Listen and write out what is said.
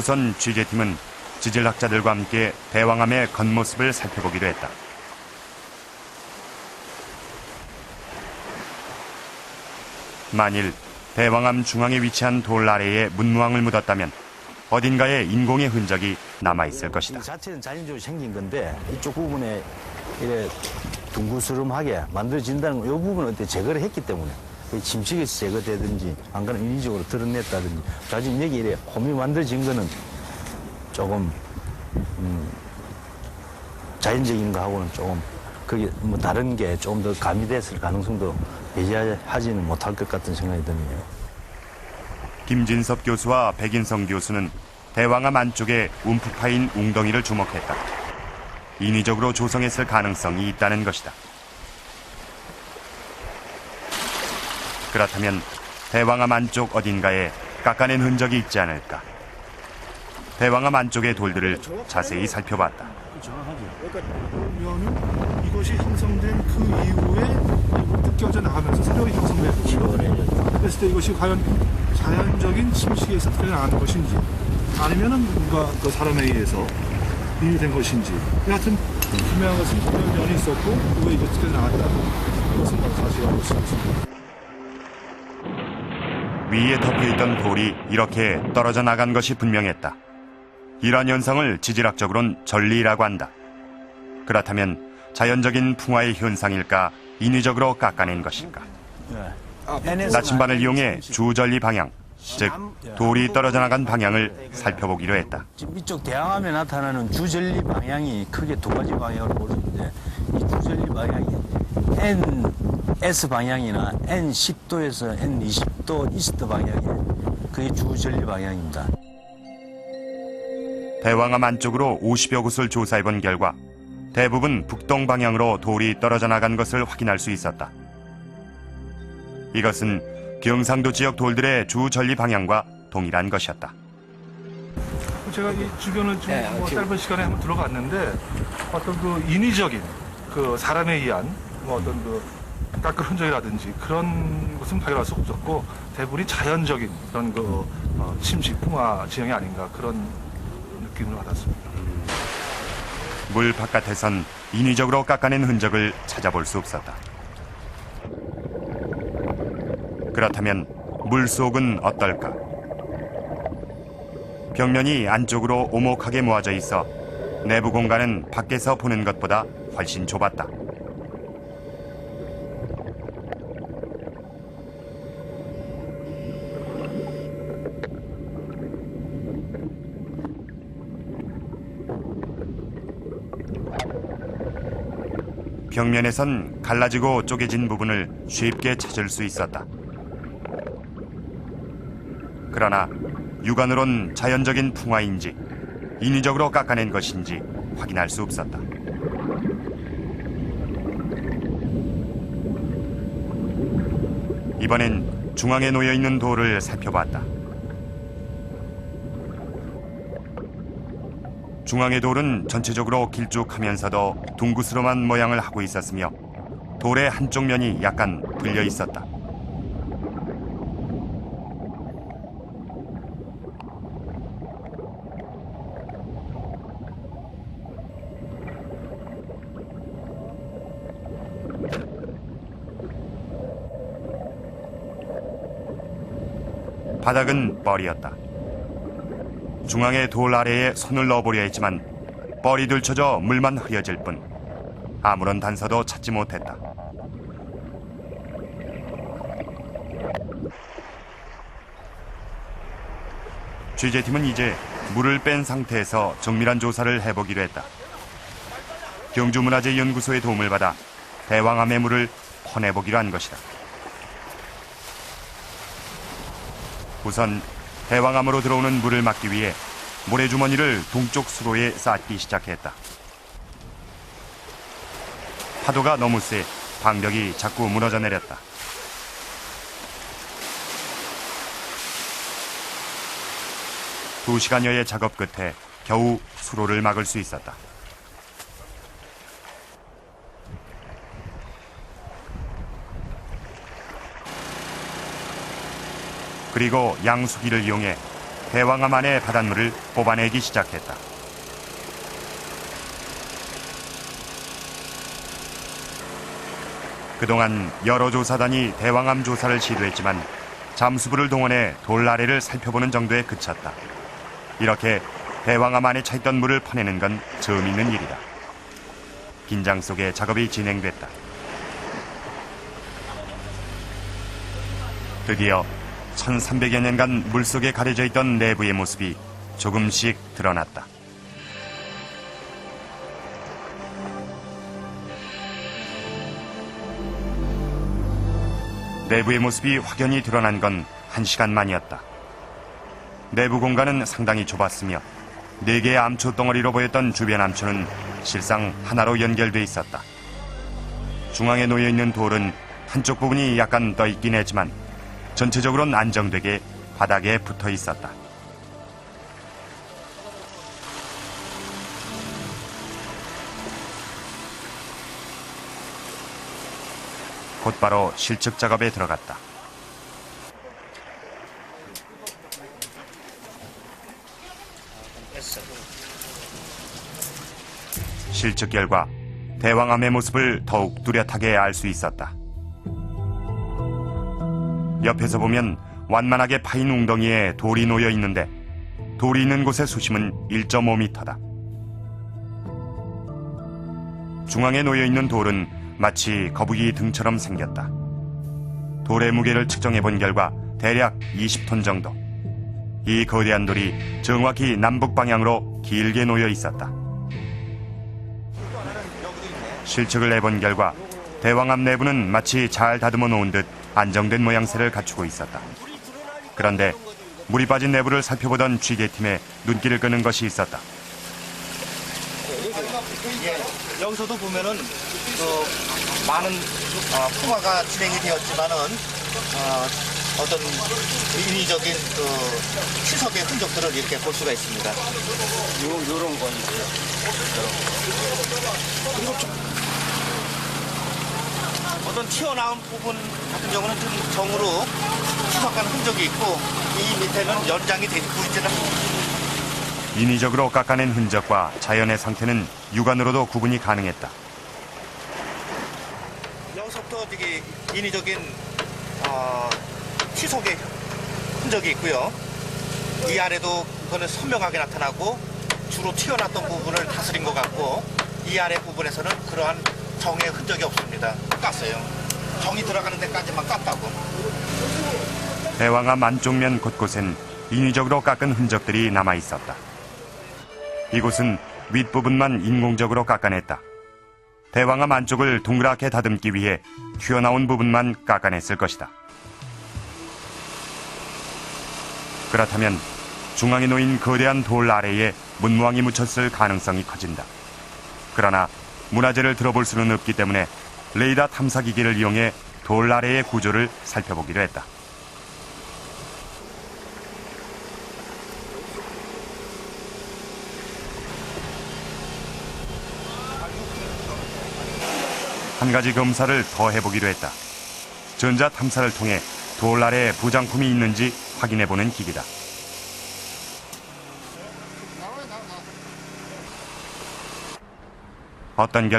우선 취재팀은 지질학자들과 함께 대왕암의 겉모습을 살펴보기로 했다. 만일 대왕암 중앙에 위치한 돌 아래에 문무왕을 묻었다면 어딘가에 인공의 흔적이 남아있을 것이다. 이 자체는 자연적으로 생긴 건데 이쪽 부분에 이래 둥그스름하게 만들어진다는 건 이 부분은 어때 제거를 했기 때문에 침식에서 제거되든지 안 그러면 인위적으로 드러냈다든지 지금 여기 이래 홈이 만들어진 거는 조금 자연적인 거하고는 조금 그게 뭐 다른 게 조금 더 가미됐을 가능성도 배제하지는 못할 것 같은 생각이 드네요. 김진섭 교수와 백인성 교수는 대왕암 안쪽에 움푹 파인 웅덩이를 주목했다. 인위적으로 조성했을 가능성이 있다는 것이다. 그렇다면 대왕암 안쪽 어딘가에 깎아낸 흔적이 있지 않을까? 대왕암 안쪽의 돌들을 자세히 살펴봤다. 그러니까 보면은 이것이 형성된 그 이후에 뜯겨져 나가면서 새로이 형성된 거고요. 그랬을 때 이것이 과연 자연적인 침식에서 뜯겨나가는 것인지 아니면은 뭔가 그 사람에 의해서 인유된 것인지 하여튼 분명한 것은 분명 면이 있었고 왜 이거 뜯겨나갔다 이것은 바로 사실이라고 수 있습니다. 위에 덮여있던 돌이 이렇게 떨어져 나간 것이 분명했다. 이러한 현상을 지질학적으로는 전리라고 한다. 그렇다면 자연적인 풍화의 현상일까 인위적으로 깎아낸 것일까? 나침반을 이용해 주전리 방향, 즉 돌이 떨어져 나간 방향을 살펴보기로 했다. 지금 이쪽 대왕암에 나타나는 주전리 방향이 크게 두 가지 방향으로 볼 수 있는데 이 주전리 방향이 NS 방향이나 N10도에서 N20도 이스트 방향이 그게 주전리 방향입니다. 대왕암 안쪽으로 50여 곳을 조사해본 결과 대부분 북동 방향으로 돌이 떨어져 나간 것을 확인할 수 있었다. 이것은 경상도 지역 돌들의 주전리 방향과 동일한 것이었다. 제가 이 주변을 좀 짧은 시간에 한번 들어갔는데 어떤 그 인위적인 그 사람에 의한 뭐 어떤 그 깎을 흔적이라든지 그런 것은 발견할 수 없었고 대부분이 자연적인 그런 그 침식 풍화 지형이 아닌가 그런 느낌을 받았습니다. 물 바깥에선 인위적으로 깎아낸 흔적을 찾아볼 수 없었다. 그렇다면 물속은 어떨까? 벽면이 안쪽으로 오목하게 모아져 있어 내부 공간은 밖에서 보는 것보다 훨씬 좁았다. 벽면에선 갈라지고 쪼개진 부분을 쉽게 찾을 수 있었다. 그러나 육안으론 자연적인 풍화인지 인위적으로 깎아낸 것인지 확인할 수 없었다. 이번엔 중앙에 놓여있는 돌을 살펴봤다. 중앙의 돌은 전체적으로 길쭉하면서도 둥그스름한 모양을 하고 있었으며 돌의 한쪽 면이 약간 들려 있었다. 바닥은 뻘이었다. 중앙의 돌 아래에 손을 넣어보려 했지만 뻘이 들쳐져 물만 흐려질 뿐 아무런 단서도 찾지 못했다. 취재팀은 이제 물을 뺀 상태에서 정밀한 조사를 해보기로 했다. 경주문화재연구소의 도움을 받아 대왕암의 물을 퍼내보기로 한 것이다. 우선 대왕암으로 들어오는 물을 막기 위해 모래주머니를 동쪽 수로에 쌓기 시작했다. 파도가 너무 세 방벽이 자꾸 무너져 내렸다. 두 시간여의 작업 끝에 겨우 수로를 막을 수 있었다. 그리고 양수기를 이용해 대왕암 안의 바닷물을 뽑아내기 시작했다. 그동안 여러 조사단이 대왕암 조사를 시도했지만 잠수부를 동원해 돌 아래를 살펴보는 정도에 그쳤다. 이렇게 대왕암 안에 차있던 물을 퍼내는 건 처음 있는 일이다. 긴장 속에 작업이 진행됐다. 드디어 1300여 년간 물속에 가려져 있던 내부의 모습이 조금씩 드러났다. 내부의 모습이 확연히 드러난 건 1시간 만이었다. 내부 공간은 상당히 좁았으며 4개의 암초 덩어리로 보였던 주변 암초는 실상 하나로 연결돼 있었다. 중앙에 놓여있는 돌은 한쪽 부분이 약간 떠있긴 했지만 전체적으로는 안정되게 바닥에 붙어 있었다. 곧바로 실측 작업에 들어갔다. 실측 결과 대왕암의 모습을 더욱 뚜렷하게 알 수 있었다. 옆에서 보면 완만하게 파인 웅덩이에 돌이 놓여 있는데 돌이 있는 곳의 수심은 1.5m다. 중앙에 놓여 있는 돌은 마치 거북이 등처럼 생겼다. 돌의 무게를 측정해 본 결과 대략 20톤 정도. 이 거대한 돌이 정확히 남북 방향으로 길게 놓여 있었다. 실측을 해본 결과 대왕암 내부는 마치 잘 다듬어 놓은 듯 안정된 모양새를 갖추고 있었다. 그런데 물이 빠진 내부를 살펴보던 취재팀에 눈길을 끄는 것이 있었다. 여기서도 보면은 많은 풍화가 진행이 되었지만은 어떤 인위적인 치석의 흔적들을 이렇게 볼 수가 있습니다. 요런 건이고요. 그리고 어떤 튀어나온 부분 같은 경우는 좀 정으로 치석한 흔적이 있고 이 밑에는 연장이 되지 보이지는 않습니다. 인위적으로 깎아낸 흔적과 자연의 상태는 육안으로도 구분이 가능했다. 여기서부터 되게 인위적인 치석의 흔적이 있고요. 이 아래도 그거는 선명하게 나타나고 주로 튀어났던 부분을 다스린 것 같고 이 아래 부분에서는 그러한 정의 흔적이 없습니다. 깠어요. 정이 들어가는 데까지만 깠다고. 대왕암 안쪽면 곳곳엔 인위적으로 깎은 흔적들이 남아 있었다. 이곳은 윗부분만 인공적으로 깎아냈다. 대왕암 안쪽을 동그랗게 다듬기 위해 튀어나온 부분만 깎아냈을 것이다. 그렇다면 중앙에 놓인 거대한 돌 아래에 문무왕이 묻혔을 가능성이 커진다. 그러나 문화재를 들어볼 수는 없기 때문에 레이더 탐사기기를 이용해 돌 아래의 구조를 살펴보기로 했다. 한 가지 검사를 더 해보기로 했다. 전자 탐사를 통해 돌 아래에 부장품이 있는지 확인해보는 기기다. 어떤